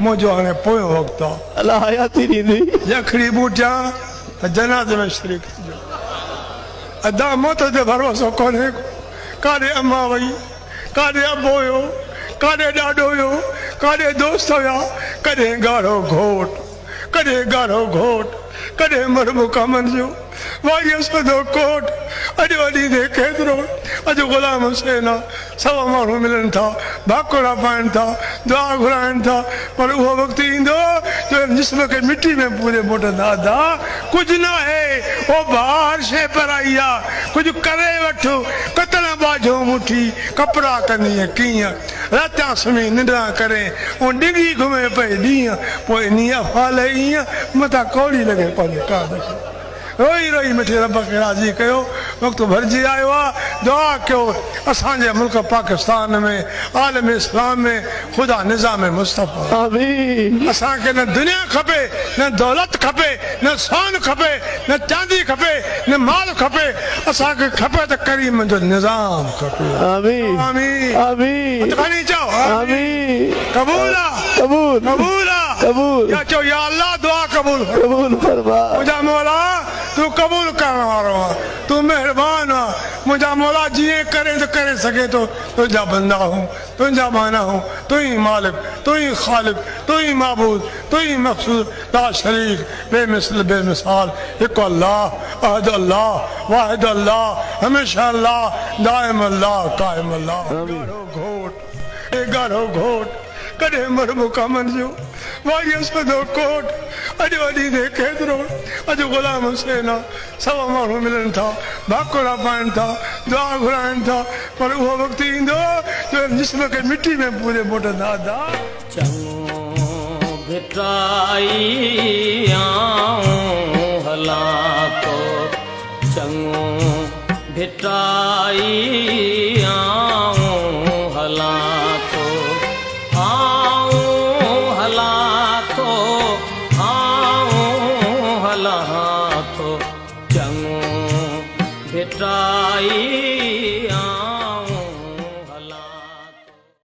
मुझो हाणे पोयों वक़्तु आहे अल्लाह हयाती ॾींदी यखड़ी बूटियां त जनाज़े में शरीक थिजो अदा मौत ते भरोसो कोन्हे काॾे अम्मा वई काॾे अबो हुयो काॾे ॾाॾो हुयो काॾे दोस्त हुया कॾहिं ॻाढ़ो घोट कॾहिं ॻाढ़ो घोट कॾहिं मरबो कमनि जो वाईअ सदो कोट अॼु वॾी दे केतिरो अॼु ग़ुलाम हुसैन आहे सवा माण्हू मिलनि था भाकुड़ा पाइनि था दुआ घुराइनि था पर उहो वक़्तु ईंदो जो जिस्म खे मिटी में पूरे मोटंदा अदा कुझु न आहे ओ ॿाहिर शइ पर आई आहे कुझु करे वठो कतल बाझो मुठी कपिड़ा कंदीअ कीअं रातियां सुम्ही निंड्रा करे ऐं डिगी घुमे पई ॾींहं पोइ इन फाल ईअं मथां कौड़ी लॻे पंहिंजे काद खे रोई रोई मिठी रब खे राज़ी कयो वक़्तु भरिजी आयो आहे दुआ कयो असांजे मुल्क पाकिस्तान में आलम इस्लाम में ख़ुदा निज़ाम मुस्तफ़ा आमीन असांखे न दुनिया खपे न दौलत खपे न सोन खपे न चांदी खपे न माल खपे असांखे खपे त करीम जो निज़ाम खपे आमीन आमीन आमीन खणी चओ आमीन कबूल आहे कबूल कबूल आहे कबूल या चओ या अल्लाह दुआ कबूल कबूल फरमा मुंहिंजा मौला तू कबूल करण वारो आहे तू महिरबान आहे मुंहिंजा मौला जीअं करे त करे सघे थो तुंहिंजा बंदा हूं तुंहिंजा माना हूं तू ई मालिक तू ई ख़ालिक तू ई माबूद तू ई मक़सूद ला शरीक बेमिसल बेमिसाल हिकु अल्लाह अहद अल्लाह वाहिद अल्लाह हमेशा अल्लाह दाइम अल्लाह क़ाइम अल्लाह ॻाढ़ो घोट कॾहिं मरबो कमनि जो वाईअ सदो कोट अॼु वॾी दे केतिरो अॼु ग़ुलाम हुसैन आहे सवा माण्हू मिलनि था भाकुड़ा पाइनि था दुआ घुराइनि था पर उहो वक़्तु ईंदो जो जिस्म खे मिटी में पूरे मोटंदा अदा चङो भिटाई आऊं हलां थो चङो भिटाई आऊं हलां थो आऊं हलां थो चङो भिटाई आऊं